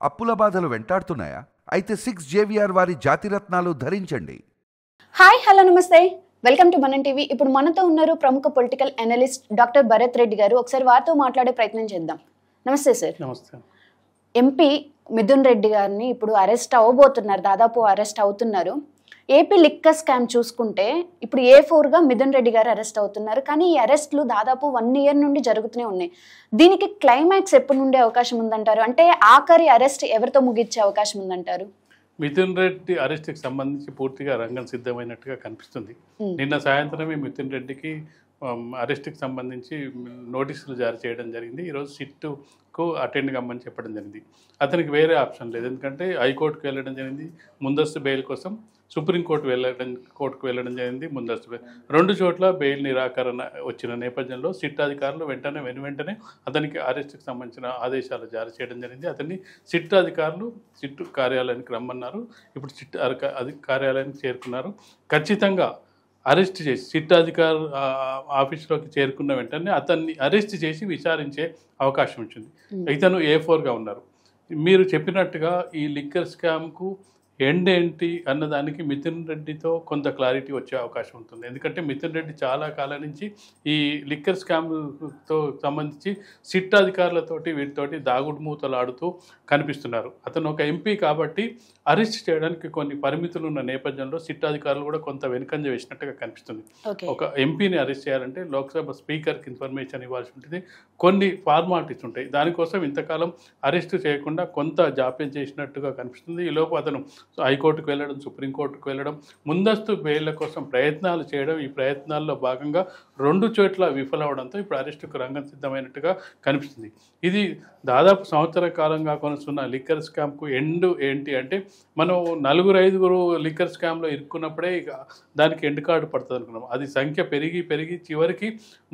అప్పుల బాధలు వెంటాడుతున్నాయా? అయితే 6 జేవిఆర్ వారి జాతిరత్నాలు ధరించండి. హాయ్ హలో నమస్తే, వెల్కమ్ టు మనం టీవీ. ఇప్పుడు మనతో ఉన్నారు ప్రముఖ political analyst doctor Bharat Reddy గారు. ఒకసారి వారితో మాట్లాడే ప్రయత్నం చేద్దాం. నమస్తే సార్. నమస్తే. ఎంపీ మిథున్ రెడ్డి గారిని ఇప్పుడు అరెస్ట్ అవ్వబోతున్నారు, దాదాపు అరెస్ట్ అవుతున్నారు. ఏపీ లిక్కర్ స్కామ్ చూసుకుంటే ఇప్పుడు A4గా మిథున్ రెడ్డి గారు అరెస్ట్ అవుతున్నారు. కానీ ఈ అరెస్టులు దాదాపు 1 ఇయర్ నుండి జరుగుతూనే ఉన్నాయి. దీనికి క్లైమాక్స్ ఎప్పుడు నుండే అవకాశం ఉందంటారు? అంటే ఆఖరి అరెస్ట్ ఎవరితో ముగించే అవకాశం ఉందంటారు? మిథున్ రెడ్డి అరెస్ట్కి సంబంధించి పూర్తిగా రంగం సిద్ధమైనట్టుగా కనిపిస్తుంది. నిన్న సాయంత్రమే మిథున్ రెడ్డికి అరెస్ట్కి సంబంధించి నోటీసులు జారీ చేయడం జరిగింది. ఈరోజు సిట్టుకు అటెండ్ కమ్మని చెప్పడం జరిగింది. అతనికి వేరే ఆప్షన్ లేదు, ఎందుకంటే హైకోర్టుకు వెళ్ళడం జరిగింది ముందస్తు బెయిల్ కోసం, సుప్రీంకోర్టుకు వెళ్ళడం జరిగింది ముందస్తు బెయిల్. 2 చోట్ల బెయిల్ నిరాకరణ వచ్చిన నేపథ్యంలో సిట్ అధికారులు వెంటనే అతనికి అరెస్ట్కి సంబంధించిన ఆదేశాలు జారీ చేయడం జరిగింది. అతన్ని సిట్ అధికారులు సిట్ కార్యాలయానికి రమ్మన్నారు. ఇప్పుడు సిట్ కార్యాలయానికి చేరుకున్నారు. ఖచ్చితంగా అరెస్ట్ చేసి సిట్ అధికారు ఆఫీస్లోకి చేరుకున్న వెంటనే అతన్ని అరెస్ట్ చేసి విచారించే అవకాశం వచ్చింది. ఇతను A4గా ఉన్నారు. మీరు చెప్పినట్టుగా ఈ లిక్కర్ స్కామ్కు ఎండ్ ఏంటి అన్నదానికి మిథున్ రెడ్డితో కొంత క్లారిటీ వచ్చే అవకాశం ఉంటుంది. ఎందుకంటే మిథున్ రెడ్డి చాలా కాలం నుంచి ఈ లిక్కర్ స్కామ్తో సంబంధించి సిట్ అధికారులతోటి వీటితోటి దాగుడు మూతలు ఆడుతూ కనిపిస్తున్నారు. అతను ఒక ఎంపీ కాబట్టి అరెస్ట్ చేయడానికి కొన్ని పరిమితులు ఉన్న నేపథ్యంలో సిట్ అధికారులు కూడా కొంత వెనుకంజ వేసినట్టుగా కనిపిస్తుంది. ఒక ఎంపీని అరెస్ట్ చేయాలంటే లోక్సభ స్పీకర్కి ఇన్ఫర్మేషన్ ఇవ్వాల్సి ఉంటుంది, కొన్ని ఫార్మాలిటీస్ ఉంటాయి. దానికోసం ఇంతకాలం అరెస్ట్ చేయకుండా కొంత జాప్యం చేసినట్టుగా కనిపిస్తుంది. ఈలోపు అతను హైకోర్టుకు వెళ్ళడం, సుప్రీంకోర్టుకు వెళ్ళడం, ముందస్తు బెయిళ్ల కోసం ప్రయత్నాలు చేయడం, ఈ ప్రయత్నాల్లో భాగంగా 2 చోట్ల విఫలవడంతో ఇప్పుడు అరెస్టుకు రంగం సిద్ధమైనట్టుగా కనిపిస్తుంది. ఇది దాదాపు సంవత్సర కాలంగా కొనసాగుతున్న లిక్కర్ స్కామ్కు ఎండ్ ఏంటి అంటే, మనం 4-5 లిక్కర్ స్కామ్లో ఇరుక్కున్నప్పుడే ఇక దానికి ఎండ్ కార్డు పడుతుంది అనుకున్నాం. అది సంఖ్య పెరిగి చివరికి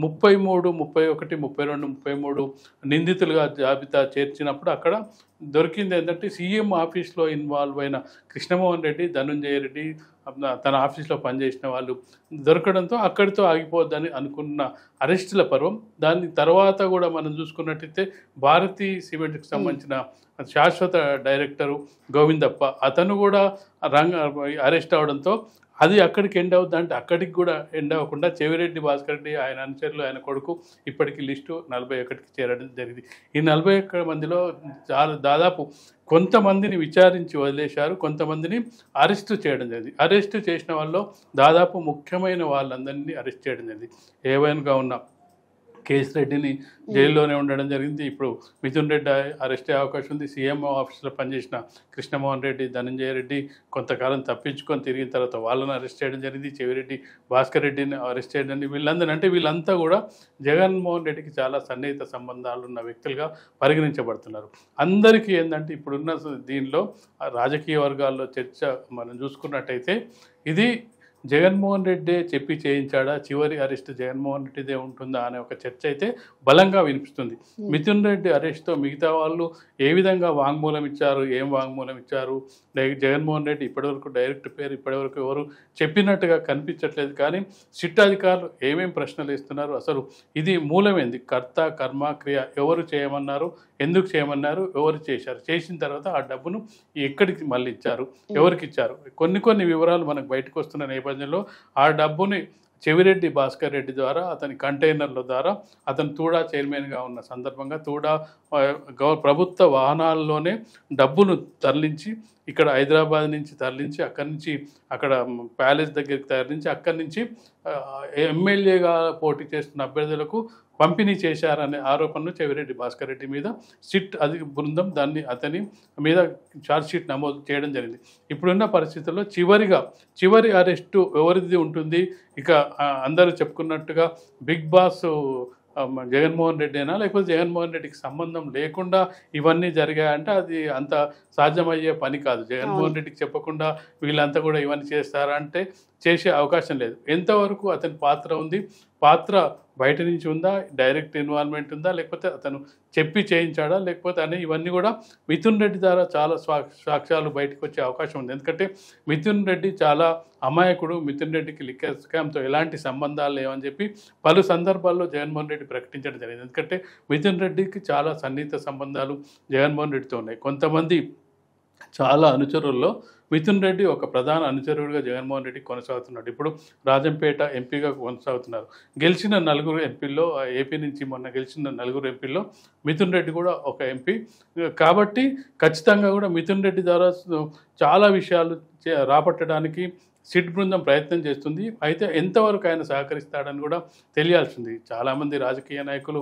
33, 31, 32, 33 నిందితులుగా జాబితా చేర్చినప్పుడు అక్కడ దొరికింది ఏంటంటే సీఎం ఆఫీస్లో ఇన్వాల్వ్ అయిన కృష్ణమోహన్ రెడ్డి, ధనుంజయ రెడ్డి, తన ఆఫీస్లో పనిచేసిన వాళ్ళు దొరకడంతో అక్కడితో ఆగిపోద్దని అనుకున్న అరెస్టుల పర్వం. దాని తర్వాత కూడా మనం చూసుకున్నట్టయితే భారతీ సిమెంట్కి సంబంధించిన శాశ్వత డైరెక్టరు గోవిందప్ప, అతను కూడా అరెస్ట్ అవడంతో అది అక్కడికి ఎండ్ అవుద్ది. అంటే అక్కడికి కూడా ఎండ్ అవ్వకుండా చెవిరెడ్డి భాస్కర్ రెడ్డి, ఆయన అనుచరులు, ఆయన కొడుకు ఇప్పటికీ లిస్టు 41కి చేరడం జరిగింది. ఈ 41 మందిలో దాదాపు కొంతమందిని విచారించి వదిలేశారు, కొంతమందిని అరెస్టు చేయడం జరిగింది. అరెస్టు చేసిన వాళ్ళు దాదాపు ముఖ్యమైన వాళ్ళందరినీ అరెస్ట్ చేయడం జరిగింది. ఏవైనాగా ఉన్న కేసు రెడ్డిని జైల్లోనే ఉండడం జరిగింది. ఇప్పుడు మిథున్ రెడ్డి అరెస్ట్ అయ్యే అవకాశం ఉంది. సీఎం ఆఫీస్లో పనిచేసిన కృష్ణమోహన్ రెడ్డి, ధనంజయ రెడ్డి కొంతకాలం తప్పించుకొని తిరిగిన తర్వాత వాళ్ళని అరెస్ట్ చేయడం జరిగింది. చెవిరెడ్డి భాస్కర్ రెడ్డిని అరెస్ట్ చేయడం జరిగింది. వీళ్ళంతా కూడా జగన్మోహన్ రెడ్డికి చాలా సన్నిహిత సంబంధాలు ఉన్న వ్యక్తులుగా పరిగణించబడుతున్నారు. అందరికీ ఏంటంటే ఇప్పుడున్న దీనిలో రాజకీయ వర్గాల్లో చర్చ మనం చూసుకున్నట్టయితే ఇది జగన్మోహన్ రెడ్డి చెప్పి చేయించాడా, చివరి అరెస్ట్ జగన్మోహన్ రెడ్డిదే ఉంటుందా అనే ఒక చర్చ అయితే బలంగా వినిపిస్తుంది. మిథున్ రెడ్డి అరెస్ట్తో మిగతా వాళ్ళు ఏ విధంగా వాంగ్మూలం ఇచ్చారు, ఏం వాంగ్మూలం ఇచ్చారు, జగన్మోహన్ రెడ్డి ఇప్పటివరకు డైరెక్ట్ పేరు ఇప్పటివరకు ఎవరు చెప్పినట్టుగా కనిపించట్లేదు. కానీ సిట్ అధికారులు ఏమేం ప్రశ్నలు ఇస్తున్నారు, అసలు ఇది మూలమేంది, కర్త కర్మ క్రియ ఎవరు చేయమన్నారు, ఎందుకు చేయమన్నారు, ఎవరు చేశారు, చేసిన తర్వాత ఆ డబ్బును ఎక్కడికి మళ్ళీ ఇచ్చారు, ఎవరికి ఇచ్చారు, కొన్ని వివరాలు మనకు బయటకు వస్తున్న నేపథ్యంలో ఆ డబ్బుని చెవిరెడ్డి భాస్కర్ రెడ్డి ద్వారా అతని కంటైనర్ల ద్వారా అతను తూడా చైర్మన్గా ఉన్న సందర్భంగా తూడా ప్రభుత్వ వాహనాల్లోనే డబ్బును తరలించి ఇక్కడ హైదరాబాద్ నుంచి తరలించి అక్కడి నుంచి అక్కడ ప్యాలెస్ దగ్గరికి తరలించి అక్కడి నుంచి ఎమ్మెల్యేగా పోటీ చేస్తున్న అభ్యర్థులకు పంపిణీ చేశారనే ఆరోపణను చెవిరెడ్డి భాస్కర్ రెడ్డి మీద సిట్ బృందం అతని మీద ఛార్జ్షీట్ నమోదు చేయడం జరిగింది. ఇప్పుడున్న పరిస్థితుల్లో చివరి అరెస్టు ఎవరిది ఉంటుంది? ఇక అందరూ చెప్పుకున్నట్టుగా బిగ్ బాస్ జగన్మోహన్ రెడ్డి అయినా, లేకపోతే జగన్మోహన్ రెడ్డికి సంబంధం లేకుండా ఇవన్నీ జరిగాయంటే అది అంత సాధ్యమయ్యే పని కాదు. జగన్మోహన్ రెడ్డికి చెప్పకుండా వీళ్ళంతా కూడా ఇవన్నీ చేస్తారా అంటే చేసే అవకాశం లేదు. ఎంతవరకు అతని పాత్ర ఉంది, పాత్ర బయట నుంచి ఉందా, డైరెక్ట్ ఇన్వాల్వ్మెంట్ ఉందా, లేకపోతే అతను చెప్పి చేయించాడా, లేకపోతే అని ఇవన్నీ కూడా మిథున్ రెడ్డి ద్వారా చాలా సాక్ష్యాలు బయటకు వచ్చే అవకాశం ఉంది. ఎందుకంటే మిథున్ రెడ్డి చాలా అమాయకుడు, మిథున్ రెడ్డికి లిక్కర్ స్కామ్తో ఎలాంటి సంబంధాలు లేవని చెప్పి పలు సందర్భాల్లో జగన్మోహన్ రెడ్డి ప్రకటించడం జరిగింది. ఎందుకంటే మిథున్ రెడ్డికి చాలా సన్నిహిత సంబంధాలు జగన్మోహన్ రెడ్డితో ఉన్నాయి. కొంతమంది చాలా అనుచరుల్లో మిథున్ రెడ్డి ఒక ప్రధాన అనుచరుడిగా జగన్మోహన్ రెడ్డి కొనసాగుతున్నాడు. ఇప్పుడు రాజంపేట ఎంపీగా కొనసాగుతున్నారు. గెలిచిన 4 ఎంపీల్లో, ఏపీ నుంచి మొన్న గెలిచిన 4 ఎంపీల్లో మిథున్ రెడ్డి కూడా ఒక ఎంపీ. కాబట్టి ఖచ్చితంగా కూడా మిథున్ రెడ్డి ద్వారా చాలా విషయాలు రాబట్టడానికి సిట్ బృందం ప్రయత్నం చేస్తుంది. అయితే ఎంతవరకు ఆయన సహకరిస్తాడని కూడా తెలియాల్సింది. చాలామంది రాజకీయ నాయకులు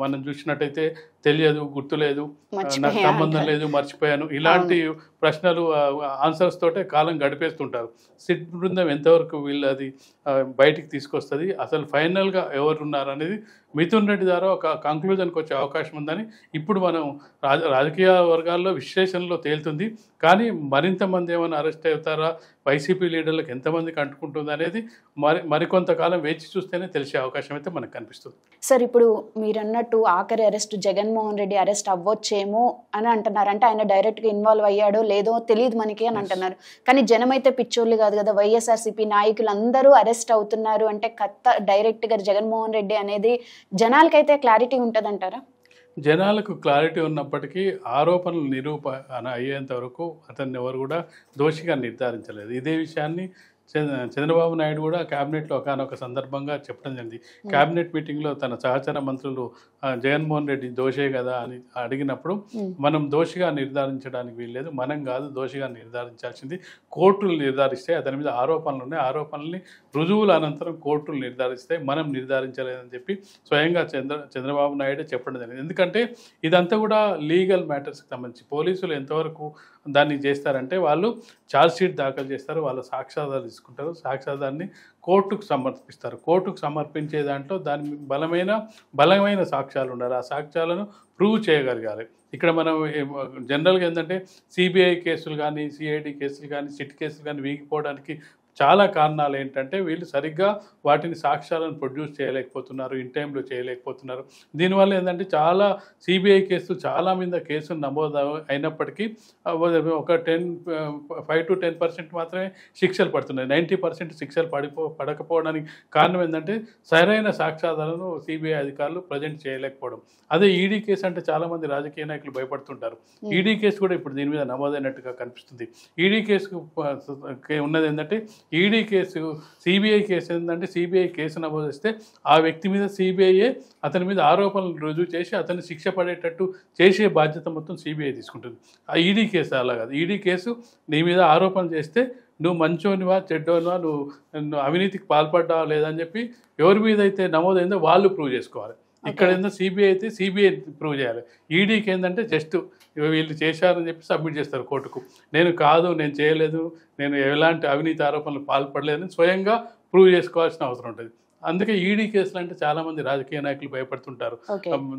మనం చూసినట్టయితే తెలియదు, గుర్తులేదు, నాకు సంబంధం లేదు, మర్చిపోయాను, ఇలాంటి ప్రశ్నలు ఆన్సర్స్ తోటే కాలం గడిపేస్తుంటారు. సిట్ బృందం ఎంతవరకు వీళ్ళది బయటికి తీసుకొస్తుంది, అసలు ఫైనల్గా ఎవరు ఉన్నారు అనేది మిథున్ రెడ్డి ద్వారా ఒక కంక్లూజన్కి వచ్చే అవకాశం ఉందని ఇప్పుడు మనం రాజకీయ వర్గాల్లో విశ్లేషణలో తేలుతుంది. కానీ మరింత మంది ఏమైనా అరెస్ట్ అవుతారా, వైసీపీ లీడర్లకు ఎంతమందికి అంటుకుంటుంది అనేది మరికొంతకాలం వేచి చూస్తేనే తెలిసే అవకాశం అయితే మనకు కనిపిస్తుంది. సార్, ఇప్పుడు మీరు అన్నట్టు ఆఖరి అరెస్ట్ జగన్మోహన్ రెడ్డి అరెస్ట్ అవ్వచ్చేమో అని అంటున్నారు. అంటే ఆయన డైరెక్ట్గా ఇన్వాల్వ్ అయ్యాడో లేదో తెలియదు మనకి అని అంటున్నారు. కానీ జనం అయితే పిచ్చోళ్ళు కాదు కదా, వైఎస్ఆర్సీపీ నాయకులు అందరూ అరెస్ట్ అవుతున్నారు అంటే డైరెక్ట్గా జగన్మోహన్ రెడ్డి అనేది జనాలకైతే క్లారిటీ ఉంటుంది అంటారా? జనాలకు క్లారిటీ ఉన్నప్పటికీ ఆరోపణలు నిరూపణ అయ్యేంత వరకు అతన్ని ఎవరు కూడా దోషిగా నిర్ధారించలేదు. ఇదే విషయాన్ని చంద్రబాబు నాయుడు కూడా క్యాబినెట్లో ఒకనొక సందర్భంగా చెప్పడం జరిగింది. క్యాబినెట్ మీటింగ్లో తన సహచర మంత్రులు జగన్మోహన్ రెడ్డి దోషే కదా అని అడిగినప్పుడు, మనం దోషిగా నిర్ధారించడానికి వీల్లేదు, మనం కాదు దోషిగా నిర్ధారించాల్సింది, కోర్టులు నిర్ధారిస్తే అతని మీద ఆరోపణలు ఉన్నాయి, ఆరోపణల్ని రుజువుల అనంతరం కోర్టులు నిర్ధారిస్తే మనం నిర్ధారించలేదని చెప్పి స్వయంగా చంద్రబాబు నాయుడే చెప్పడం జరిగింది. ఎందుకంటే ఇదంతా కూడా లీగల్ మ్యాటర్స్కి సంబంధించి పోలీసులు ఎంతవరకు దాన్ని చేస్తారంటే వాళ్ళు ఛార్జ్షీట్ దాఖలు చేస్తారు, వాళ్ళ సాక్ష్యాధారాలు తీసుకుంటారు, సాక్ష్యాధారాన్ని కోర్టుకు సమర్పిస్తారు. కోర్టుకు సమర్పించే దాంట్లో దాని బలమైన సాక్ష్యాలు ఉండాలి. ఆ సాక్ష్యాలను ప్రూవ్ చేయగలగాలి. ఇక్కడ మనం జనరల్గా ఏంటంటే సిబిఐ కేసులు కానీ, సిఐడి కేసులు కానీ, సిట్ కేసులు కానీ వీగిపోవడానికి చాలా కారణాలు ఏంటంటే వీళ్ళు సరిగ్గా వాటిని సాక్ష్యాలను ప్రొడ్యూస్ చేయలేకపోతున్నారు, ఇన్ టైంలో చేయలేకపోతున్నారు. దీనివల్ల ఏంటంటే చాలా సిబిఐ కేసులు చాలా మీద కేసులు నమోదు అయినప్పటికీ ఒక 5 to 10% మాత్రమే శిక్షలు పడుతున్నాయి. 90% శిక్షలు పడకపోవడానికి కారణం ఏంటంటే సరైన సాక్ష్యాధారాలను సిబిఐ అధికారులు ప్రజెంట్ చేయలేకపోవడం. అదే ఈడీ కేసు అంటే చాలామంది రాజకీయ నాయకులు భయపడుతుంటారు. ఈడీ కేసు కూడా ఇప్పుడు దీని మీద నమోదైనట్టుగా కనిపిస్తుంది. ఈడీ కేసు ఉన్నది ఏంటంటే, ఈడీ కేసు సిబిఐ కేసు ఏంటంటే, సిబిఐ కేసు నమోదు చేస్తే ఆ వ్యక్తి మీద సిబిఐయే అతని మీద ఆరోపణలు రుజువు చేసి అతన్ని శిక్ష పడేటట్టు చేసే బాధ్యత మొత్తం సిబిఐ తీసుకుంటుంది. ఆ ఈడీ కేసు అలా కాదు. ఈడీ కేసు నీ మీద ఆరోపణలు చేస్తే నువ్వు మంచోనివా చెడ్డోనివా, నువ్వు అవినీతికి పాల్పడ్డావా లేదని చెప్పి ఎవరి మీద అయితే నమోదైందో వాళ్ళు ప్రూవ్ చేసుకోవాలి. ఇక్కడ ఏందో సిబిఐ అయితే సిబిఐ ప్రూవ్ చేయాలి. ఈడీకి ఏంటంటే జస్ట్ వీళ్ళు చేశారని చెప్పి సబ్మిట్ చేస్తారు కోర్టుకు. నేను చేయలేదు, నేను ఎలాంటి అవినీతి ఆరోపణలు పాల్పడలేదని స్వయంగా ప్రూవ్ చేసుకోవాల్సిన అవసరం ఉంటుంది. అందుకే ఈడీ కేసులు అంటే చాలామంది రాజకీయ నాయకులు భయపడుతుంటారు.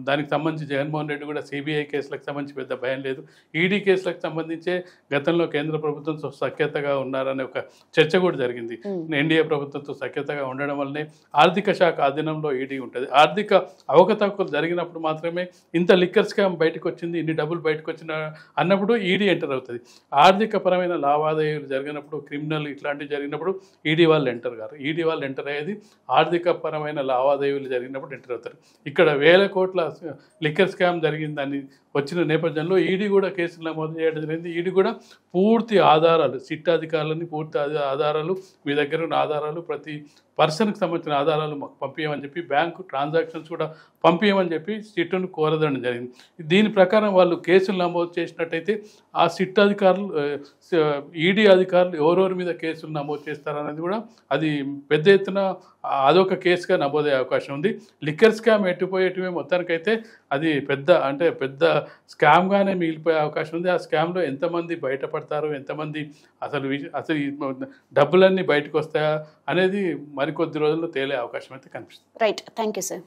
దానికి సంబంధించి జగన్మోహన్ రెడ్డి కూడా సిబిఐ కేసులకు సంబంధించి పెద్ద భయం లేదు. ఈడీ కేసులకు సంబంధించే గతంలో కేంద్ర ప్రభుత్వంతో సఖ్యతగా ఉన్నారనే ఒక చర్చ కూడా జరిగింది. ఎన్డీఏ ప్రభుత్వంతో సఖ్యతగా ఉండడం వల్లనే ఆర్థిక శాఖ అధీనంలో ఈడీ ఉంటుంది. ఆర్థిక అవకతవకలు జరిగినప్పుడు మాత్రమే ఇంత లిక్కర్ స్కామ్ బయటకు వచ్చింది, ఇన్ని డబ్బులు బయటకు వచ్చిన అన్నప్పుడు ఈడీ ఎంటర్ అవుతుంది. ఆర్థిక పరమైన లావాదేవీలు జరిగినప్పుడు, క్రిమినల్ ఇట్లాంటివి జరిగినప్పుడు ఈడీ వాళ్ళు ఎంటర్ కారు. ఈడీ వాళ్ళు ఎంటర్ అయ్యేది ఆర్థిక పరమైన లావాదేవీలు జరిగినప్పుడు ఎంటర్ అవుతారు. ఇక్కడ 1000 కోట్ల లిక్కర్ స్కామ్ జరిగిందని వచ్చిన నేపథ్యంలో ఈడీ కూడా కేసులు నమోదు చేయడం జరిగింది. ఈడీ కూడా పూర్తి ఆధారాలు, సిట్ అధికారులని పూర్తి ఆధారాలు, మీ దగ్గర ఉన్న ఆధారాలు, ప్రతి పర్సన్కి సంబంధించిన ఆధారాలు మాకు పంపించమని చెప్పి, బ్యాంకు ట్రాన్సాక్షన్స్ కూడా పంపించమని చెప్పి సిట్ను కోరదడం జరిగింది. దీని ప్రకారం వాళ్ళు కేసులు నమోదు చేసినట్టయితే ఆ సిట్ అధికారులు, ఈడీ అధికారులు ఎవరెవరి మీద కేసులు నమోదు చేస్తారనేది కూడా అది పెద్ద ఎత్తున అదొక కేసుగా నమోదయ్యే అవకాశం ఉంది. లిక్కర్ స్కామ్ ఎట్టిపోయేటివే మొత్తానికైతే అది పెద్ద స్కామ్గానే మిగిలిపోయే అవకాశం ఉంది. ఆ స్కామ్లో ఎంతమంది బయటపడతారు, ఎంతమంది అసలు ఈ డబ్బులన్నీ బయటకు వస్తాయా అనేది మరికొద్ది రోజుల్లో తేలే అవకాశం అయితే కనిపిస్తుంది. Right, thank you sir.